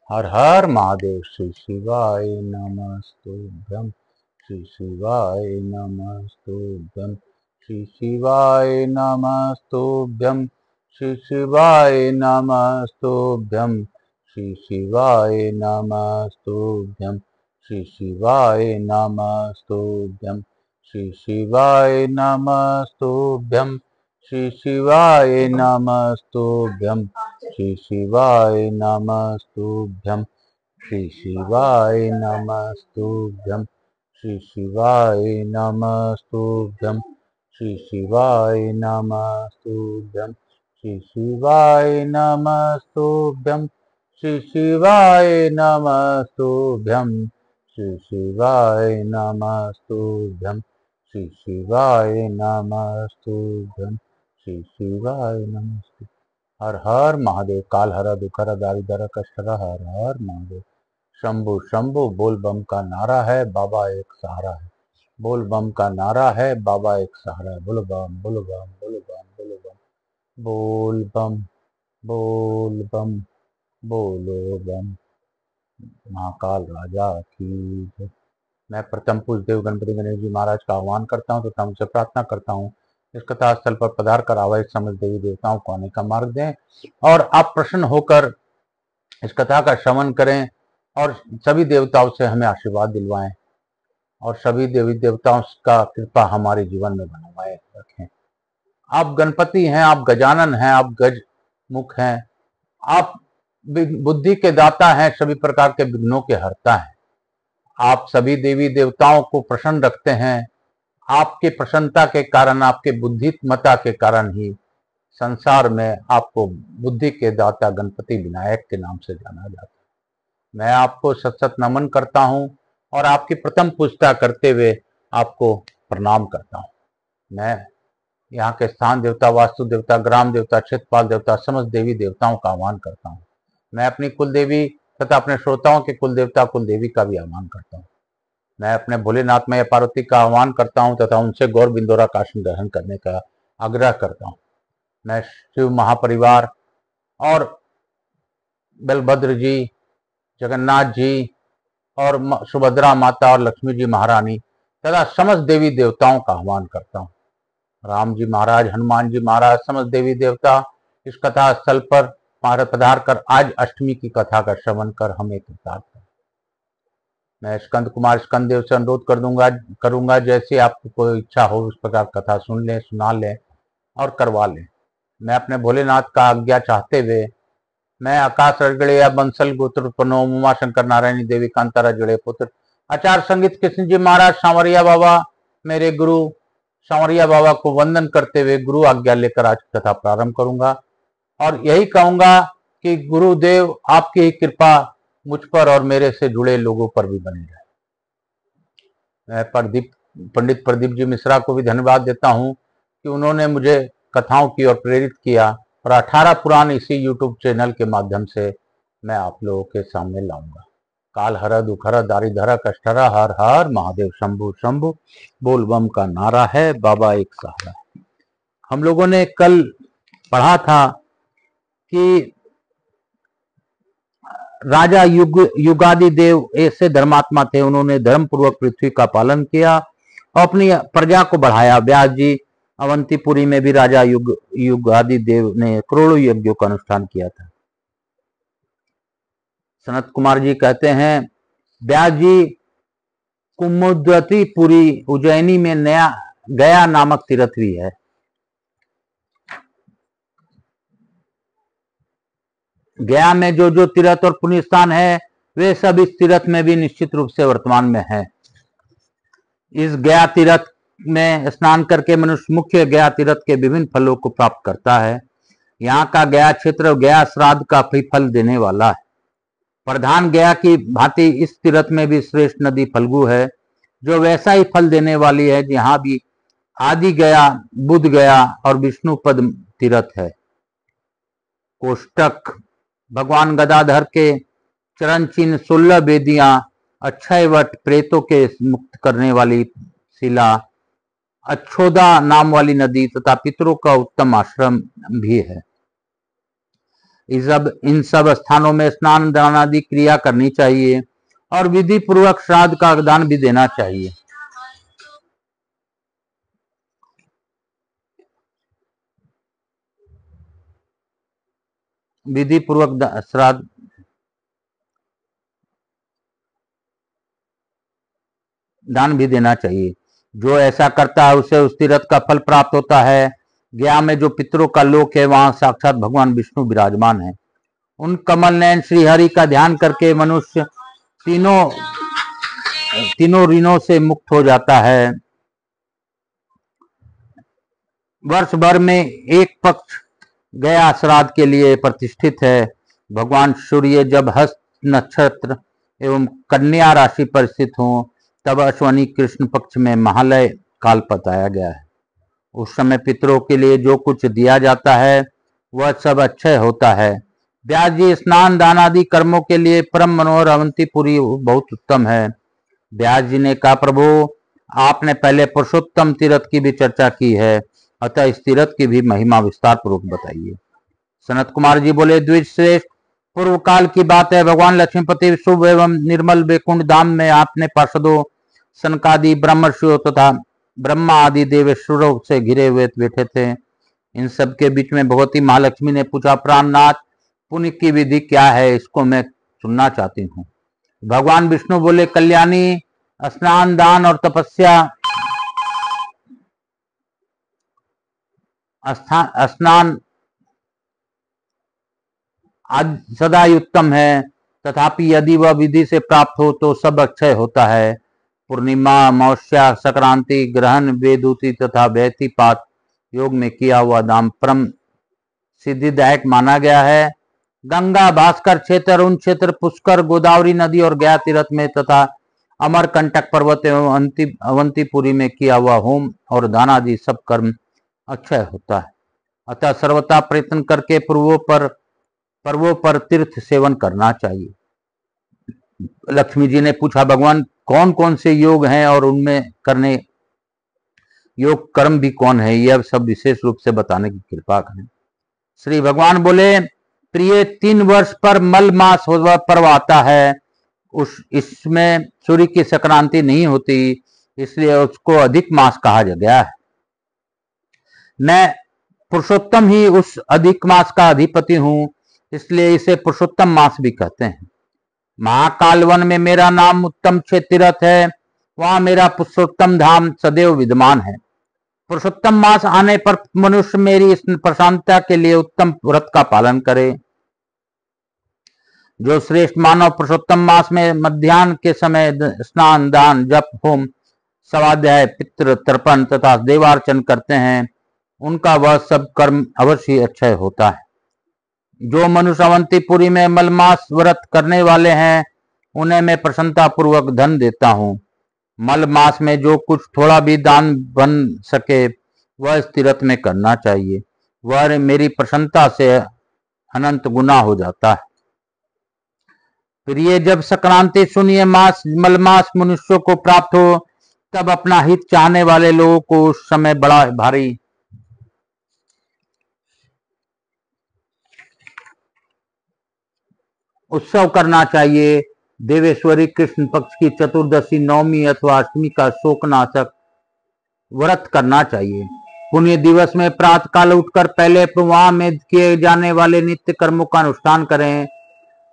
हर हर महादेव। श्री शिवाय नमस्तुभ्यं। श्री शिवाय नमस्तुभ्यं। श्री शिवाय नमस्तुभ्यं। श्री शिवाय नमस्तुभ्यं। श्री शिवाय नमस्तुभ्यं। श्री शिवाय नमस्तुभ्यं। श्री शिवाय नमस्तुभ्यं। श्री शिवाय नमस्तुभ्यं। श्री शिवाय नमस्तुभ्यं। श्री शिवाय नमस्तुभ्यं। श्री शिवाय नमस्तुभ्यं। श्री शिवाय नमस्तुभ्यं। श्री शिवाय नमस्तुभ्यं। श्री शिवाय नमस्तुभ्यं। श्री शिवाय नमस्तुभ्यं। श्री शिवाय नमस्तुभ्यं। श्री शिवाय नमस्तुभ्यं। हर हर महादेव। काल हर दुखर दारिदर कष्टर हर हर महादेव। शंभु शंभु बोल बम का नारा है, बाबा एक सहारा है। बोल बम का नारा है, बाबा एक सहारा है। बोलो बम बोलो बम बोलो बम बोलो बम। बोल बम बोल बम बोलो बम। महाकाल राजा की जय। मैं प्रथम पूज्य देव गणपति गणेश जी महाराज का आह्वान करता हूँ तथा उनसे प्रार्थना करता हूँ इस कथा स्थल पर पधार कर आवाज समझ देवी देवताओं को आने का मार्ग दें और आप प्रसन्न होकर इस कथा का श्रवण करें और सभी देवताओं से हमें आशीर्वाद दिलवाएं और सभी देवी देवताओं का कृपा हमारे जीवन में बनवाए रखें। आप गणपति हैं, आप गजानन हैं, आप गज मुख हैं, आप बुद्धि के दाता हैं, सभी प्रकार के विघ्नों के हरता हैं। आप सभी देवी देवताओं को प्रसन्न रखते हैं। आपकी प्रसन्नता के कारण, आपके बुद्धिमत्ता के कारण ही संसार में आपको बुद्धि के दाता गणपति विनायक के नाम से जाना जाता है। मैं आपको सत सत नमन करता हूं और आपकी प्रथम पूजता करते हुए आपको प्रणाम करता हूं। मैं यहाँ के स्थान देवता, वास्तु देवता, ग्राम देवता, क्षेत्रपाल देवता, समस्त देवी देवताओं का आह्वान करता हूँ। मैं अपनी कुल देवी तथा अपने श्रोताओं के कुल देवता कुल देवी का भी आह्वान करता हूँ। मैं अपने भोलेनाथ मैया पार्वती का आह्वान करता हूँ तथा उनसे गौर बिंदोरा काशन ग्रहण करने का आग्रह करता हूँ। मैं शिव महापरिवार और बलभद्र जी, जगन्नाथ जी और सुभद्रा माता और लक्ष्मी जी महारानी तथा समस्त देवी देवताओं का आह्वान करता हूँ। राम जी महाराज, हनुमान जी महाराज, समस्त देवी देवता इस कथा स्थल पर पधार कर आज अष्टमी की कथा का श्रवण कर हमें कृतार्थ करें। मैं स्कंद कुमार स्कंद देव से अनुरोध करूंगा जैसे आपको कोई इच्छा हो उस प्रकार कथा सुन लें, सुना लें और करवा लें। मैं अपने भोलेनाथ का आज्ञा चाहते हुए मैं आकाश रजगड़िया बंसल गोत्र उत्पन्नो उमा शंकर नारायणी देवी कांतारा जड़े पुत्र आचार्य संगीत कृष्ण जी महाराज सांवरिया बाबा, मेरे गुरु सांवरिया बाबा को वंदन करते हुए गुरु आज्ञा लेकर आज कथा प्रारंभ करूंगा और यही कहूंगा कि गुरुदेव आपकी ही कृपा मुझ पर और मेरे से जुड़े लोगों पर भी बनी रहे। मैं पंडित प्रदीप जी मिश्रा को भी धन्यवाद देता हूं कि उन्होंने मुझे कथाओं की ओर प्रेरित किया और 18 पुराण इसी यूट्यूब चैनल के माध्यम से मैं आप लोगों के सामने लाऊंगा। काल हर दुखर दारिधर कष्टहर हर हर महादेव। शंभु शंभु बोल बम का नारा है, बाबा एक सहारा है। हम लोगों ने कल पढ़ा था कि राजा युगादि देव ऐसे धर्मात्मा थे, उन्होंने धर्म पूर्वक पृथ्वी का पालन किया और अपनी प्रजा को बढ़ाया। व्यास जी अवंतीपुरी में भी राजा युगादि देव ने करोड़ों यज्ञों का अनुष्ठान किया था। सनत कुमार जी कहते हैं व्यास जी कुमुद्वतीपुरी उज्जैनी में नया गया नामक तीर्थ भी है। गया में जो जो तीर्थ और पुण्य स्थान है वे सब इस तीर्थ में भी निश्चित रूप से वर्तमान में है। इस गया तीर्थ में स्नान करके मनुष्य मुख्य गया तीर्थ के विभिन्न फलों को प्राप्त करता है। यहाँ का गया क्षेत्र गया श्राद्ध का फल देने वाला है। प्रधान गया की भांति इस तीर्थ में भी श्रेष्ठ नदी फल्गु है जो वैसा ही फल देने वाली है। यहाँ भी आदि गया, बुध गया और विष्णुपद तीर्थ है। कोष्टक भगवान गदाधर के चरण चिन्ह 16 वेदियां, अक्षय वट प्रेतों के मुक्त करने वाली शिला, अच्छोदा नाम वाली नदी तथा पितरों का उत्तम आश्रम भी है। इन सब स्थानों में स्नान दान आदि क्रिया करनी चाहिए और विधि पूर्वक श्राद्ध का दान भी देना चाहिए। विधि पूर्वक श्राद्ध दान भी देना चाहिए। जो ऐसा करता है उसे उस तीर्थ का फल प्राप्त होता है। गया में जो पितरों का लोक है वहां साक्षात भगवान विष्णु विराजमान है। उन कमल नयन श्री हरि का ध्यान करके मनुष्य तीनों ऋणों से मुक्त हो जाता है। वर्ष भर में एक पक्ष गया श्राद्ध के लिए प्रतिष्ठित है। भगवान सूर्य जब हस्त नक्षत्र एवं कन्या राशि पर स्थित हो तब अश्वनी कृष्ण पक्ष में महालय काल बताया गया है। उस समय पितरों के लिए जो कुछ दिया जाता है वह सब अक्षय होता है। व्यास जी स्नान दान आदि कर्मों के लिए परम मनोहर अवंतीपुरी बहुत उत्तम है। व्यास जी ने कहा, प्रभु आपने पहले पुरुषोत्तम तीर्थ की भी चर्चा की है, अतः इस तीर्थ की भी महिमा विस्तार पूर्वक बताइए। सनत कुमार जी बोले, द्विश्रेष्ठ पूर्व काल की बात है। भगवान लक्ष्मीपति शुभ एवं निर्मल वैकुंठ धाम में आपने पार्षदों सनकादि ब्रह्मर्षियों तथा ब्रह्मा आदि देवेश्वरों से घिरे हुए बैठे थे। इन सब के बीच में भगवती महालक्ष्मी ने पूछा, प्राणनाथ पुण्य की विधि क्या है, इसको मैं सुनना चाहती हूँ। भगवान विष्णु बोले, कल्याणी स्नान दान और तपस्या स्नान सदा उत्तम है, तथापि यदि वह विधि से प्राप्त हो तो सब अक्षय होता है। पूर्णिमा अमावस्या संक्रांति ग्रहण वेदूति तथा व्यतिपात योग में किया हुआ दान परम सिद्धिदायक माना गया है। गंगा भास्कर क्षेत्र उन क्षेत्र पुष्कर गोदावरी नदी और गया तीर्थ में तथा अमरकंटक पर्वत एवं अवंतीपुरी में किया हुआ होम और दान आदि सब कर्म अक्षय होता है। अतः सर्वथा प्रयत्न करके पर्वों पर तीर्थ सेवन करना चाहिए। लक्ष्मी जी ने पूछा, भगवान कौन कौन से योग हैं और उनमें करने योग कर्म भी कौन है, यह सब विशेष रूप से बताने की कृपा करें। श्री भगवान बोले, प्रिय 3 वर्ष पर मल मास पर्व आता है। इसमें सूर्य की संक्रांति नहीं होती, इसलिए उसको अधिक मास कहा गया है। मैं पुरुषोत्तम ही उस अधिक मास का अधिपति हूं, इसलिए इसे पुरुषोत्तम मास भी कहते हैं। महाकाल वन में मेरा नाम उत्तम तीर्थ है, वहां मेरा पुरुषोत्तम धाम सदैव विद्यमान है। पुरुषोत्तम मास आने पर मनुष्य मेरी इस प्रशांतता के लिए उत्तम व्रत का पालन करे। जो श्रेष्ठ मानव पुरुषोत्तम मास में मध्याह्न के समय स्नान दान जप होम स्वाध्याय पितृ तर्पण तथा देवार्चन करते हैं, उनका वह सब कर्म अवश्य अक्षय होता है। जो मनुष्य अवंतीपुरी में मलमास व्रत करने वाले हैं उन्हें मैं प्रसन्नता पूर्वक धन देता हूँ। मल मास में जो कुछ थोड़ा भी दान बन सके वह इस तीर्थ में करना चाहिए, वह मेरी प्रसन्नता से अनंत गुना हो जाता है। फिर ये जब संक्रांति शून्य मास मलमास मनुष्यों को प्राप्त हो तब अपना हित चाहने वाले लोगों को उस समय बड़ा भारी उत्सव करना चाहिए। देवेश्वरी कृष्ण पक्ष की चतुर्दशी नवमी अथवा अष्टमी का शोकनाशक व्रत करना चाहिए। पुण्य दिवस में प्रातः काल उठकर पहले प्रवाह में किए जाने वाले नित्य कर्मों का अनुष्ठान करें।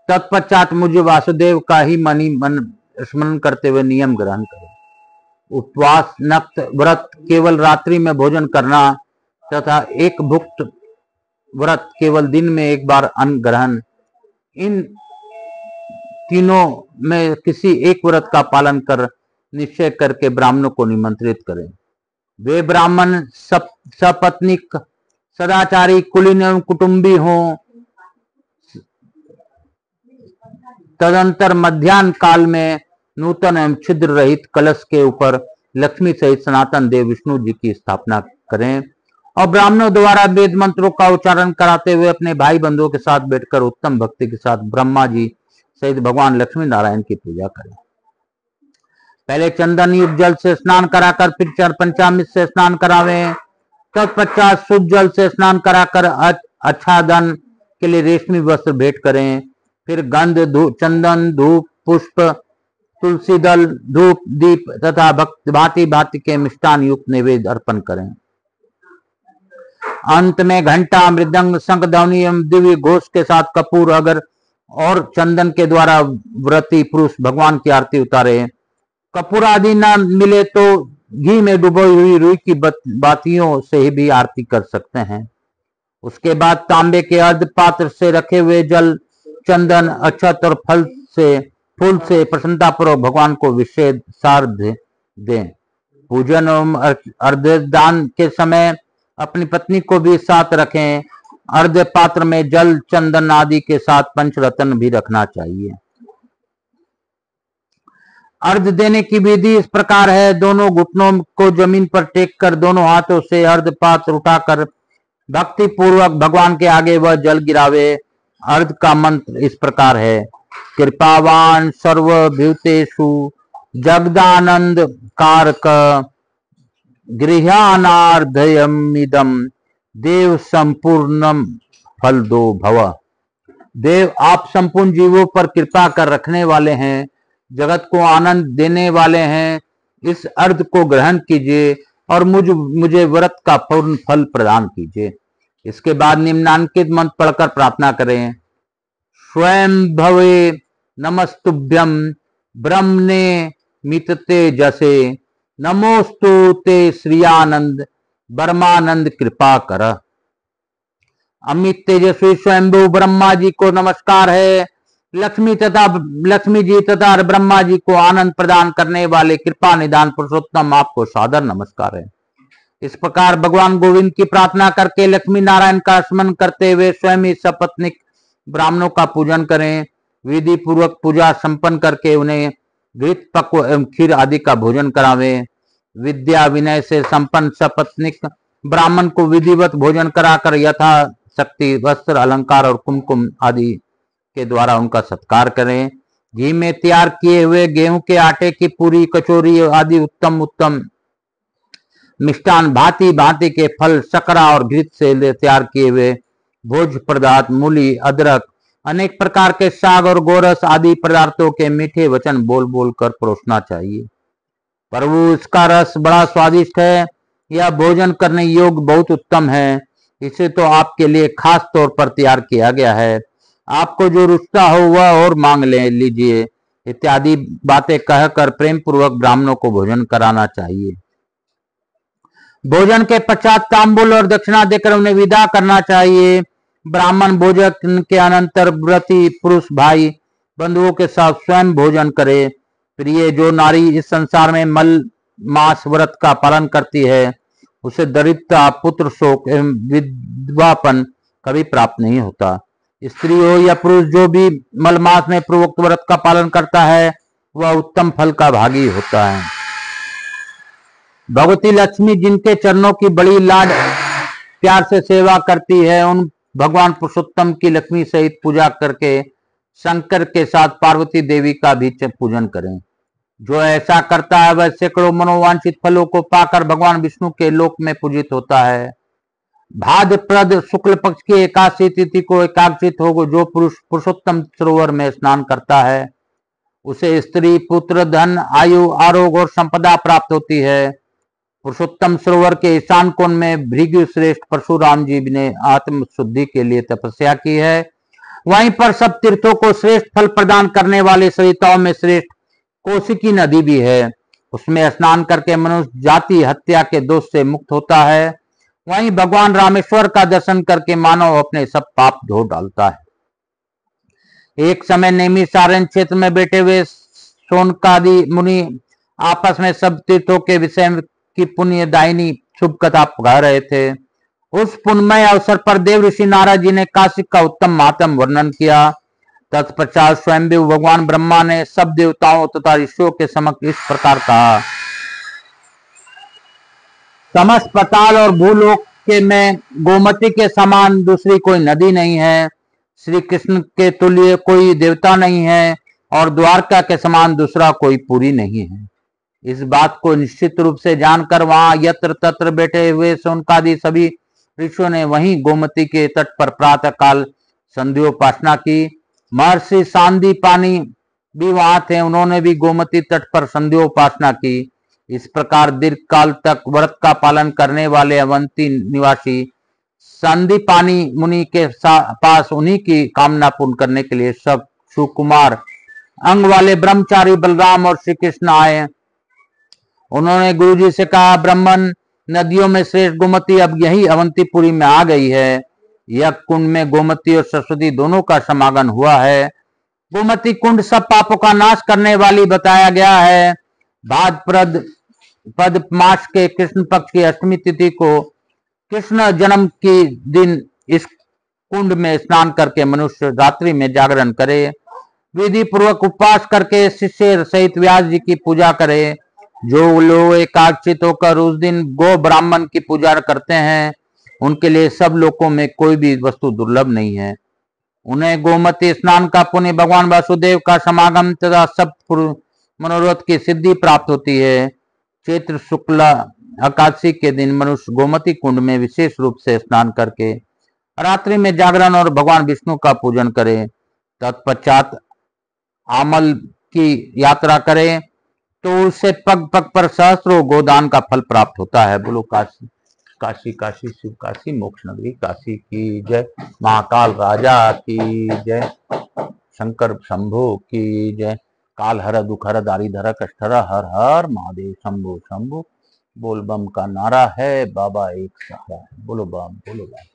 तत्पश्चात मुझे वासुदेव का ही मन स्मरण करते हुए नियम ग्रहण करें। उपवास नक्त व्रत केवल रात्रि में भोजन करना तथा एक भुक्त व्रत केवल दिन में एक बार अन्न ग्रहण, इन तीनों में किसी एक व्रत का पालन कर निश्चय करके ब्राह्मणों को निमंत्रित करें। वे ब्राह्मण सपत्निक सदाचारी कुलीन एवं कुटुंबी हों। तदंतर मध्याह्न काल में नूतन एवं छिद्र रहित कलश के ऊपर लक्ष्मी सहित सनातन देव विष्णु जी की स्थापना करें और ब्राह्मणों द्वारा वेद मंत्रों का उच्चारण कराते हुए अपने भाई बंधुओं के साथ बैठकर उत्तम भक्ति के साथ ब्रह्मा जी सहित भगवान लक्ष्मी नारायण की पूजा करें। पहले चंदन युक्त जल से स्नान कराकर फिर पंचामृत से स्नान करावें। तत्पश्चात शुद्ध जल से स्नान कराकर आच्छादन उसके लिए रेशमी वस्त्र भेंट करें। फिर गंध, चंदन, धूप, पुष्प, तुलसी दल, धूप, दीप तथा भांति भांति के मिष्टान युक्त नैवेद्य अर्पण करें। अंत में घंटा, मृदंग, शंख ध्वनि एवं दिव्य घोष के साथ कपूर, अगर और चंदन के द्वारा व्रती पुरुष भगवान की आरती उतारे। कपूर आदि न मिले तो घी में डुबोई हुई रुई की बातियों से भी आरती कर सकते हैं। उसके बाद तांबे के अर्ध पात्र से रखे हुए जल, चंदन, अक्षत और फूल से प्रसन्नतापूर्वक भगवान को विशेष सार दें। पूजन एवं अर्घदान के समय अपनी पत्नी को भी साथ रखें। अर्घ पात्र में जल, चंदन आदि के साथ पंचरत्न भी रखना चाहिए। अर्घ देने की विधि इस प्रकार है। दोनों घुटनों को जमीन पर टेक कर दोनों हाथों से अर्घ पात्र उठाकर भक्ति पूर्वक भगवान के आगे वह जल गिरावे। अर्घ का मंत्र इस प्रकार है। कृपावान सर्वभूतेषु जगदानंद कारक गृह्णार्धयमिदं देव संपूर्णम फल दो भव। देव, आप संपूर्ण जीवों पर कृपा कर रखने वाले हैं, जगत को आनंद देने वाले हैं। इस अर्घ को ग्रहण कीजिए और मुझे व्रत का पूर्ण फल प्रदान कीजिए। इसके बाद निम्नांकित मंत्र पढ़कर प्रार्थना करें। स्वयं भवे नमस्तुभ्यं ब्रह्मणे मितते जसे नमोस्तु ते श्रियानंद ब्रह्मानंद कृपा कर। अमित तेजस्वी स्वयंभू ब्रह्मा जी को नमस्कार है। लक्ष्मी जी तथा ब्रह्मा जी को आनंद प्रदान करने वाले कृपा निदान पुरुषोत्तम आपको सादर नमस्कार है। इस प्रकार भगवान गोविंद की प्रार्थना करके लक्ष्मी नारायण का स्मरण करते हुए स्वयं ही सपत्निक ब्राह्मणों का पूजन करें। विधि पूर्वक पूजा संपन्न करके उन्हें घृत, पक्व एवं खीर आदि का भोजन करावें। विद्या विनय से संपन्न सपत्निक ब्राह्मण को विधिवत भोजन कराकर यथा शक्ति वस्त्र, अलंकार और कुमकुम आदि के द्वारा उनका सत्कार करें। घी में तैयार किए हुए गेहूं के आटे की पूरी, कचौरी आदि उत्तम मिष्टान, भांति भांति के फल, शकरा और घृत से तैयार किए हुए भोज पदार्थ, मूली, अदरक, अनेक प्रकार के साग और गोरस आदि पदार्थों के मीठे वचन बोल बोल कर परोसना चाहिए। प्रभु, इसका रस बड़ा स्वादिष्ट है, यह भोजन करने योग्य बहुत उत्तम है, इसे तो आपके लिए खास तौर पर तैयार किया गया है, आपको जो रुचता हो वह और मांग ले लीजिए, इत्यादि बातें कहकर प्रेम पूर्वक ब्राह्मणों को भोजन कराना चाहिए। भोजन के पश्चात तांबूल और दक्षिणा देकर उन्हें विदा करना चाहिए। ब्राह्मण भोजन के अनंतर व्रती पुरुष भाई बंधुओं के साथ स्वयं भोजन करे। प्रिय, जो नारी इस संसार में मल मास व्रत का पालन करती है उसे दरिद्रता, पुत्र शोक एवं विधवापन कभी प्राप्त नहीं होता। स्त्री हो या पुरुष, जो भी मलमास में पूर्वोक्त व्रत का पालन करता है वह उत्तम फल का भागी होता है। भगवती लक्ष्मी जिनके चरणों की बड़ी लाड प्यार से सेवा करती है, उन भगवान पुरुषोत्तम की लक्ष्मी सहित पूजा करके शंकर के साथ पार्वती देवी का भी पूजन करें। जो ऐसा करता है वह सैकड़ों मनोवांछित फलों को पाकर भगवान विष्णु के लोक में पूजित होता है। भाद्रपद शुक्ल पक्ष की एकादशी तिथि को एकादशित हो जो पुरुष पुरुषोत्तम सरोवर में स्नान करता है उसे स्त्री, पुत्र, धन, आयु, आरोग्य और संपदा प्राप्त होती है। पुरुषोत्तम सरोवर के ईशान कोण में भृगु श्रेष्ठ परशुराम जी ने आत्म शुद्धि के लिए तपस्या की है। वहीं पर सब तीर्थों को श्रेष्ठ फल प्रदान करने वाले सरिताओं में श्रेष्ठ कौशिकी नदी भी है। उसमें स्नान करके मनुष्य जाति हत्या के दोष से मुक्त होता है। वहीं भगवान रामेश्वर का दर्शन करके मानव अपने सब पाप धो डालता है। एक समय नैमिषारण्य क्षेत्र में बैठे हुए शौनकादि मुनि आपस में सब तीर्थों के विषय की पुण्यदायिनी शुभ कथा गा रहे थे। उस पुण्यमय अवसर पर देव ऋषि नारद जी ने काशी का उत्तम महात्म वर्णन किया। तत्पश्चात स्वयंभू भगवान ब्रह्मा ने सब देवताओं तथा ऋषियों के समक्ष इस प्रकार कहा। समस्त पाताल और भूलोक के में गोमती के समान दूसरी कोई नदी नहीं है। श्री कृष्ण के तुल्य कोई देवता नहीं है और द्वारका के समान दूसरा कोई पुरी नहीं है। इस बात को निश्चित रूप से जानकर वहां यत्र तत्र बैठे हुए शौनकादि सभी ऋषियों ने वहीं गोमती के तट पर प्रातः काल संध्योपासना की। महर्षि सांदीपानी भी वहां थे, उन्होंने भी गोमती तट पर संध्योपासना की। इस प्रकार दीर्घ काल तक व्रत का पालन करने वाले अवंती निवासी संदीपानी मुनि के पास उन्हीं की कामना पूर्ण करने के लिए सब सुकुमार अंग वाले ब्रह्मचारी बलराम और श्री कृष्ण आए। उन्होंने गुरुजी से कहा, ब्राह्मण, नदियों में श्रेष्ठ गोमती अब यही अवंतीपुरी में आ गई है। यह कुंड में गोमती और सरस्वती दोनों का समागम हुआ है। गोमती कुंड सब पापों का नाश करने वाली बताया गया है। भाद्रपद पद मास के कृष्ण पक्ष की अष्टमी तिथि को कृष्ण जन्म के दिन इस कुंड में स्नान करके मनुष्य रात्रि में जागरण करे, विधि पूर्वक उपवास करके शिष्य सहित व्यास जी की पूजा करे। जो लोग एकाग्रचित होकर उस दिन गो ब्राह्मण की पूजा करते हैं, उनके लिए सब लोकों में कोई भी वस्तु दुर्लभ नहीं है। उन्हें गोमती स्नान का पुण्य, भगवान वासुदेव का समागम तथा सब मनोरथ की सिद्धि प्राप्त होती है। चैत्र शुक्ला एकादशी के दिन मनुष्य गोमती कुंड में विशेष रूप से स्नान करके रात्रि में जागरण और भगवान विष्णु का पूजन करे। तत्पश्चात आमल की यात्रा करे तो उससे पग पग पर सहस्त्रों गोदान का फल प्राप्त होता है। बोलो काशी काशी काशी शिव काशी मोक्ष नगरी काशी की जय। महाकाल राजा की जय। शंकर शंभो की जय। काल हर दुख हर दारिधर कष्ट हर हर हर महादेव शंभो शंभो। बोल बम का नारा है, बाबा एक सहारा है। बोलो बम बोलो बम।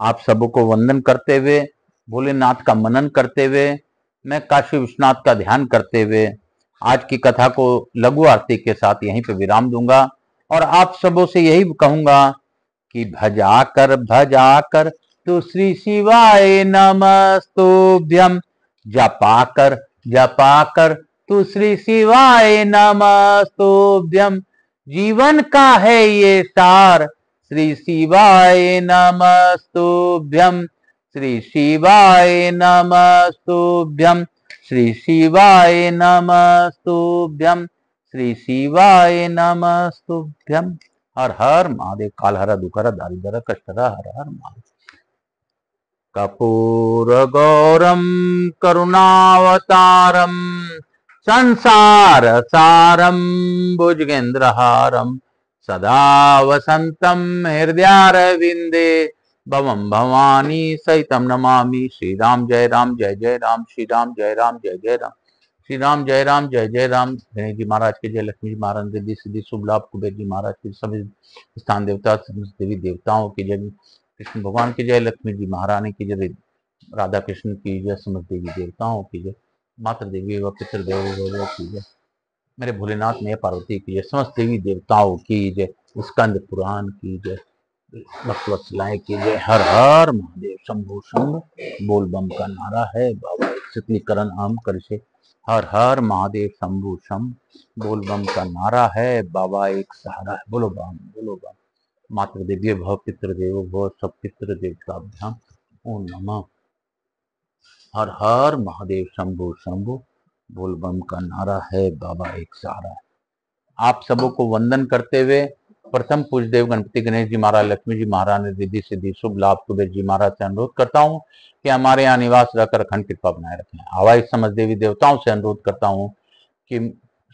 आप सबको वंदन करते हुए, भोलेनाथ का मनन करते हुए, मैं काशी विश्वनाथ का ध्यान करते हुए आज की कथा को लघु आरती के साथ यहीं पे विराम दूंगा और आप सबों से यही कहूंगा कि भजा कर तो श्री शिवाय नमस्तुभ्यम, जपा कर तो श्री शिवाय नमस्तुभ्यम। जीवन का है ये सार, श्री शिवाय नमस्तुभ्यम, श्री शिवाय नमस्तुभ्यम, श्री शिवाय नमस्तुभ्यम, श्री शिवाय नमस्तुभ्यम। हर हर महादेव। काल हर दुख हर दारिद्र कष्ट हर हर महादेव। कर्पूर गौरम करुणावतारम संसार सारम भुजगेंद्रहारम सदा वसंतम हृदयारविंदे भवम भवानी सहितम नमामि। श्री राम जय राम जय जय राम, श्री राम जय राम जय जय राम, श्री राम जय राम जय जय राम। गणेश जी महाराज के जय, लक्ष्मी जी महाराज रिद्धि सिद्धि शुभ लाभ, कुबेर जी महाराज के सभी स्थान देवता देवी देवताओं की जय, कृष्ण भगवान की जय, लक्ष्मी जी महारानी की जय, राधा कृष्ण की जय, समस्त देवी देवताओं की जय, मातृ देवी व पितृदेव की जय, मेरे भोलेनाथ मैया पार्वती की जय, समस्त देवी देवताओं की जय, स्कंद पुराण की जय, भक्तवत्सलाएं की जय। हर हर महादेव शंभो शंभ। बोल बम का नारा है, बाबा शीतलीकरण आम कर से। हर हर महादेव शंभो शंभ। बोल बम का नारा है, बाबा एक सहारा है। बोलो बम बोलो बम। मातृ देवी भव पितृदेव भव सब पितृ देवताभ्याम ओम नमः। हर हर महादेव शंभो शंभो। बोल बम का नारा है, बाबा एक सहारा है। आप सबों को वंदन करते हुए प्रथम पूज्य देव गणपति गणेश जी महाराज, लक्ष्मी जी महाराज, रिद्धि सिद्धि शुभ लाभ, कुबेर जी महाराज से अनुरोध करता हूँ कि हमारे यहाँ निवास रहकर अखंड कृपा बनाए रखें। हवाई समस्त देवी देवताओं से अनुरोध करता हूँ कि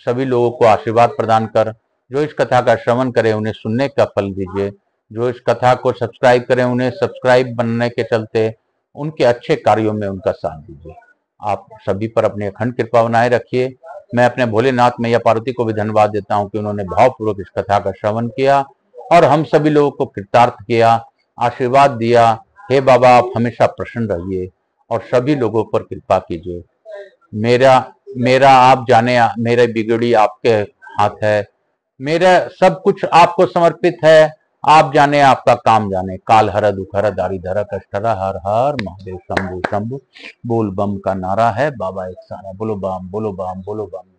सभी लोगों को आशीर्वाद प्रदान कर, जो इस कथा का श्रवण करें उन्हें सुनने का फल दीजिए, जो इस कथा को सब्सक्राइब करें उन्हें सब्सक्राइब बनने के चलते उनके अच्छे कार्यों में उनका साथ दीजिए। आप सभी पर अपनी अखंड कृपा बनाए रखिए। मैं अपने भोलेनाथ मैया पार्वती को भी धन्यवाद देता हूं कि उन्होंने भावपूर्वक इस कथा का श्रवण किया और हम सभी लोगों को कृतार्थ किया, आशीर्वाद दिया। हे बाबा, आप हमेशा प्रसन्न रहिए और सभी लोगों पर कृपा कीजिए। मेरा आप जाने, मेरे बिगड़ी आपके हाथ है, मेरा सब कुछ आपको समर्पित है। आप जाने, आपका काम जाने। काल हर दुख हर दारिधर कष्ट हर हर हर महादेव शंभु शंभु। बोल बम का नारा है, बाबा एक सहारा। बोलो बम बोलो बम बोलो बम।